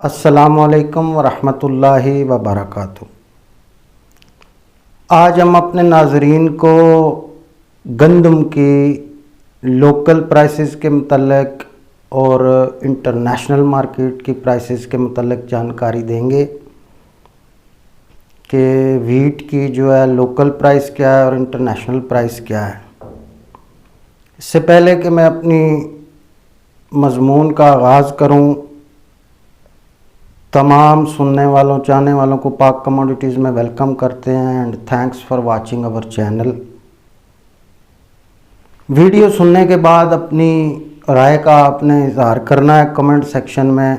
अस्सलामुअलैकुम वरहमतुल्लाहि वबरकातुहू। आज हम अपने नाज़रीन को गंदम की लोकल प्राइसेस के मतलब और इंटरनेशनल मार्केट की प्राइसेस के मतलब जानकारी देंगे कि वीट की जो है लोकल प्राइस क्या है और इंटरनेशनल प्राइस क्या है। इससे पहले कि मैं अपनी मज़मून का आगाज़ करूं, तमाम सुनने वालों चाहने वालों को पाक कमोडिटीज़ में वेलकम करते हैं and thanks for watching our channel. Video सुनने के बाद अपनी राय का आपने इज़हार करना है कमेंट सेक्शन में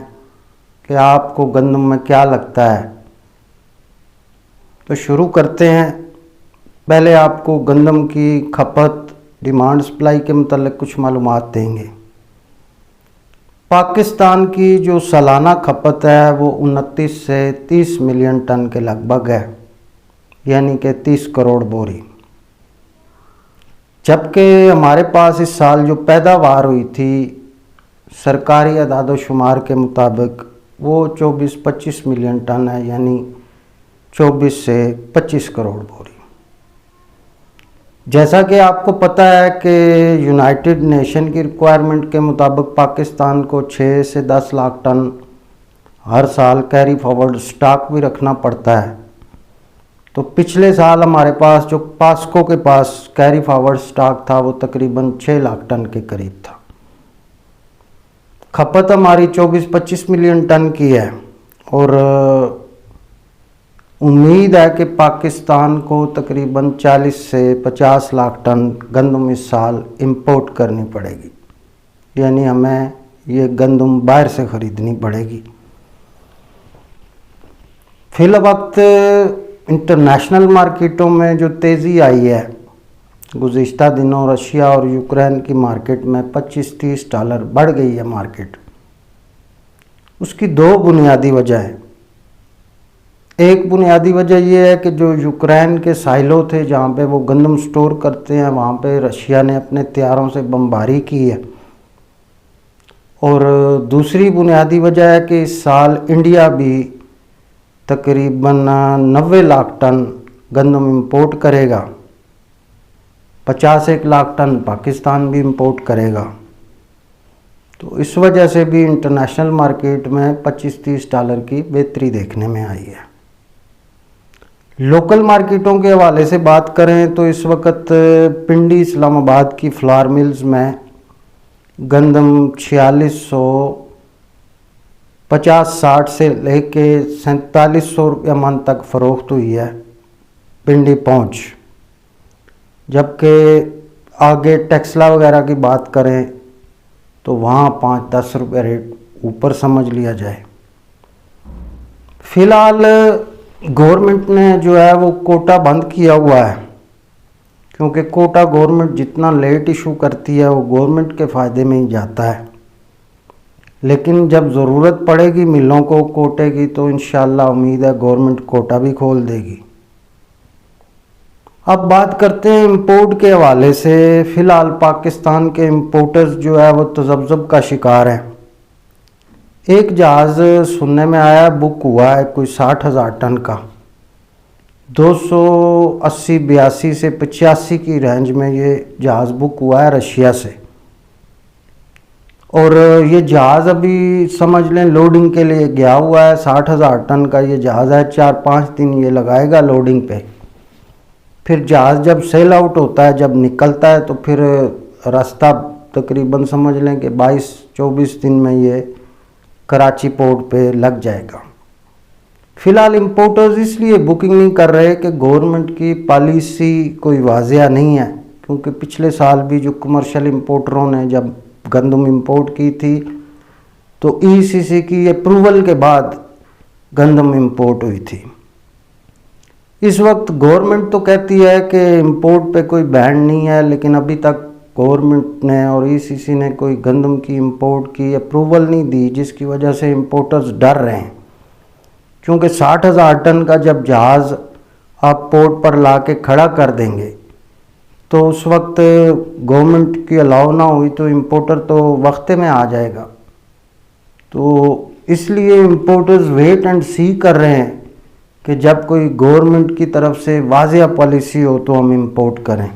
कि आपको गंदम में क्या लगता है। तो शुरू करते हैं। पहले आपको गंदम की खपत, डिमांड, सप्लाई के मतलब कुछ मालूमात देंगे। पाकिस्तान की जो सालाना खपत है वो 29 से 30 मिलियन टन के लगभग है, यानी कि 30 करोड़ बोरी। जबकि हमारे पास इस साल जो पैदावार हुई थी सरकारी अदाद-ओ-शुमार के मुताबिक वो 24-25 मिलियन टन है, यानी 24 से 25 करोड़ बोरी। जैसा कि आपको पता है कि यूनाइटेड नेशन की रिक्वायरमेंट के मुताबिक पाकिस्तान को 6 से 10 लाख टन हर साल कैरी फॉरवर्ड स्टॉक भी रखना पड़ता है। तो पिछले साल हमारे पास जो पास्को के पास कैरी फॉरवर्ड स्टॉक था वो तकरीबन 6 लाख टन के करीब था। खपत हमारी 24-25 मिलियन टन की है और उम्मीद है कि पाकिस्तान को तकरीबन 40 से 50 लाख टन गंदम इस साल इंपोर्ट करनी पड़ेगी, यानी हमें ये गंदम बाहर से ख़रीदनी पड़ेगी। फिल वक्त इंटरनेशनल मार्केटों में जो तेज़ी आई है, गुज़िश्ता दिनों रशिया और यूक्रेन की मार्केट में $25-30 बढ़ गई है मार्केट। उसकी दो बुनियादी वजह है। एक बुनियादी वजह यह है कि जो यूक्रेन के साइलो थे जहाँ पे वो गंदम स्टोर करते हैं, वहाँ पे रशिया ने अपने हथियारों से बमबारी की है। और दूसरी बुनियादी वजह है कि इस साल इंडिया भी तकरीबन 90 लाख टन गंदम इंपोर्ट करेगा, 51 लाख टन पाकिस्तान भी इंपोर्ट करेगा। तो इस वजह से भी इंटरनेशनल मार्केट में $25-30 की बेहतरी देखने में आई है। लोकल मार्केटों के हवाले से बात करें तो इस वक्त पिंडी इस्लामाबाद की फ्लावर मिल्स में गंदम 4650-60 से लेके 4700 रुपये मन तक फ़रोख्त हुई है पिंडी पहुँच। जबकि आगे टेक्सला वगैरह की बात करें तो वहाँ 5-10 रुपये रेट ऊपर समझ लिया जाए। फ़िलहाल गवर्नमेंट ने जो है वो कोटा बंद किया हुआ है, क्योंकि कोटा गवर्नमेंट जितना लेट इशू करती है वो गवर्नमेंट के फ़ायदे में ही जाता है। लेकिन जब ज़रूरत पड़ेगी मिलों को कोटे की तो इंशाअल्लाह उम्मीद है गवर्नमेंट कोटा भी खोल देगी। अब बात करते हैं इंपोर्ट के हवाले से। फ़िलहाल पाकिस्तान के इंपोर्टर्स जो है वो तज़ब्ज़ुब का शिकार हैं। एक जहाज़ सुनने में आया बुक हुआ है कोई 60,000 टन का, 280-82 से 85 की रेंज में ये जहाज़ बुक हुआ है रशिया से। और ये जहाज़ अभी समझ लें लोडिंग के लिए गया हुआ है। 60,000 टन का ये जहाज़ है, 4-5 दिन ये लगाएगा लोडिंग पे। फिर जहाज़ जब सेल आउट होता है, जब निकलता है तो फिर रास्ता तकरीबन समझ लें कि 22-24 दिन में ये कराची पोर्ट पे लग जाएगा। फ़िलहाल इंपोर्टर्स इसलिए बुकिंग नहीं कर रहे कि गवर्नमेंट की पॉलिसी कोई वाज़िया नहीं है, क्योंकि पिछले साल भी जो कमर्शियल इंपोर्टरों ने जब गंदम इंपोर्ट की थी तो ईसीसी की अप्रूवल के बाद गंदम इंपोर्ट हुई थी। इस वक्त गवर्नमेंट तो कहती है कि इंपोर्ट पे कोई बैन नहीं है, लेकिन अभी तक गवर्नमेंट ने और ईसीसी ने कोई गंदम की इंपोर्ट की अप्रूवल नहीं दी, जिसकी वजह से इंपोर्टर्स डर रहे हैं। क्योंकि 60,000 टन का जब जहाज़ आप पोर्ट पर ला के खड़ा कर देंगे तो उस वक्त गवर्नमेंट की अलाउ ना हुई तो इंपोर्टर तो वक्ते में आ जाएगा। तो इसलिए इम्पोर्टर्स वेट एंड सी कर रहे हैं कि जब कोई गवर्नमेंट की तरफ से वाज़िया पॉलिसी हो तो हम इंपोर्ट करें।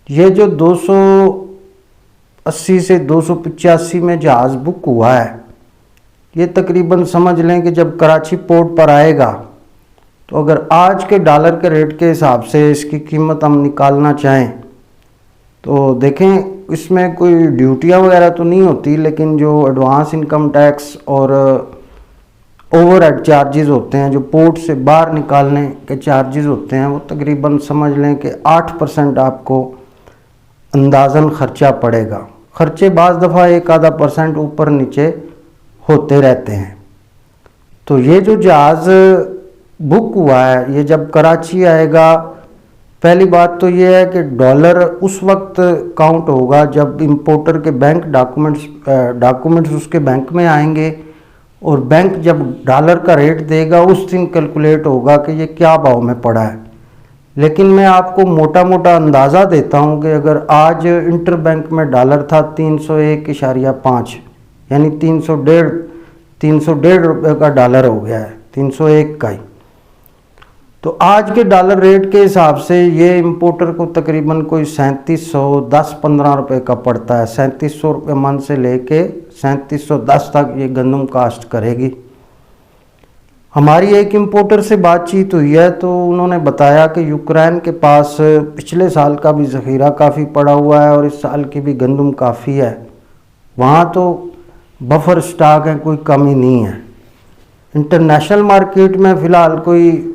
ये जो 280 से 285 में जहाज़ बुक हुआ है, ये तकरीबन समझ लें कि जब कराची पोर्ट पर आएगा तो अगर आज के डॉलर के रेट के हिसाब से इसकी कीमत हम निकालना चाहें तो देखें, इसमें कोई ड्यूटियाँ वगैरह तो नहीं होती, लेकिन जो एडवांस इनकम टैक्स और ओवरहेड चार्जेस होते हैं, जो पोर्ट से बाहर निकालने के चार्जेस होते हैं, वो तकरीबन समझ लें कि 8% आपको अंदाज़न ख़र्चा पड़ेगा। ख़र्चे बाज़ दफ़ा 1-आधा% ऊपर नीचे होते रहते हैं। तो ये जो जहाज़ बुक हुआ है, ये जब कराची आएगा, पहली बात तो ये है कि डॉलर उस वक्त काउंट होगा जब इंपोर्टर के बैंक डॉक्यूमेंट्स उसके बैंक में आएंगे, और बैंक जब डॉलर का रेट देगा उस दिन कैलकुलेट होगा कि ये क्या भाव में पड़ा है। लेकिन मैं आपको मोटा मोटा अंदाज़ा देता हूँ कि अगर आज इंटर बैंक में डॉलर था 301.5, यानी 301.5 रुपये का डॉलर हो गया है, 301 का ही। तो आज के डॉलर रेट के हिसाब से ये इंपोर्टर को तकरीबन कोई 3710-15 रुपये का पड़ता है। 3700 रुपये मन से लेके 3710 तक ये गंदम कास्ट करेगी। हमारी एक इंपोर्टर से बातचीत हुई है तो उन्होंने बताया कि यूक्रेन के पास पिछले साल का भी ज़ख़ीरा काफ़ी पड़ा हुआ है और इस साल की भी गंदम काफ़ी है। वहाँ तो बफर स्टॉक है, कोई कमी नहीं है। इंटरनेशनल मार्केट में फ़िलहाल कोई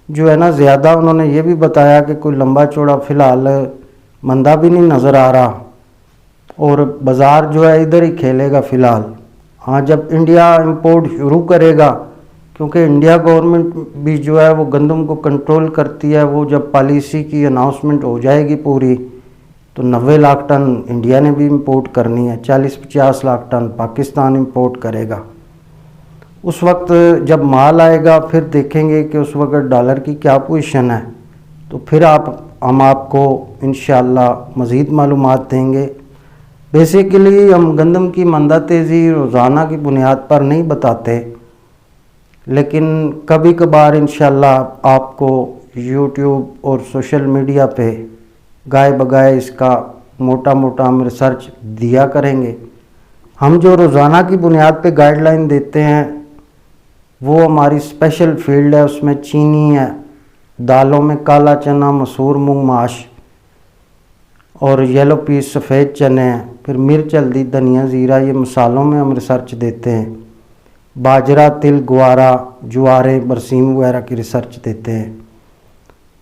जो है ना ज़्यादा, उन्होंने ये भी बताया कि कोई लंबा चौड़ा फ़िलहाल मंदा भी नहीं नज़र आ रहा, और बाज़ार जो है इधर ही खेलेगा फ़िलहाल। हाँ, जब इंडिया इंपोर्ट शुरू करेगा, क्योंकि इंडिया गवर्नमेंट भी जो है वो गंदम को कंट्रोल करती है, वो जब पॉलिसी की अनाउंसमेंट हो जाएगी पूरी तो 90 लाख टन इंडिया ने भी इंपोर्ट करनी है, 40-50 लाख टन पाकिस्तान इंपोर्ट करेगा। उस वक्त जब माल आएगा फिर देखेंगे कि उस वक्त डॉलर की क्या पोजीशन है, तो फिर हम आपको इंशाअल्लाह मज़ीद मालूमात देंगे। बेसिकली हम गंदम की मंदा तेज़ी रोज़ाना की बुनियाद पर नहीं बताते, लेकिन कभी कभार इंशाअल्लाह आपको यूट्यूब और सोशल मीडिया पे गाए बगाए इसका मोटा मोटा हम रिसर्च दिया करेंगे। हम जो रोज़ाना की बुनियाद पे गाइडलाइन देते हैं वो हमारी स्पेशल फील्ड है, उसमें चीनी है, दालों में काला चना, मसूर, मूंग, माश और येलो पीस सफ़ेद चने हैं, फिर मिर्च, हल्दी, धनिया, ज़ीरा, ये मसालों में हम रिसर्च देते हैं। बाजरा, तिल, ग्वारा, ज्वारे, बरसीम वगैरह की रिसर्च देते हैं।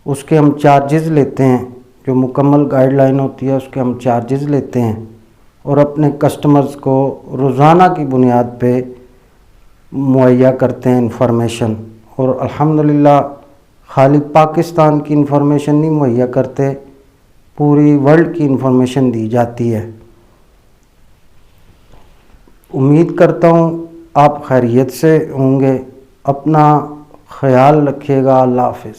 उसके हम चार्जेस लेते हैं, जो मुकम्मल गाइडलाइन होती है उसके हम चार्जेस लेते हैं, और अपने कस्टमर्स को रोज़ाना की बुनियाद पे मुहैया करते हैं इंफॉर्मेशन। और अल्हम्दुलिल्लाह खाली पाकिस्तान की इंफॉर्मेशन नहीं मुहैया करते, पूरी वर्ल्ड की इंफॉर्मेशन दी जाती है। उम्मीद करता हूँ आप खैरियत से होंगे। अपना ख्याल रखिएगा। अल्लाह हाफ़िज़।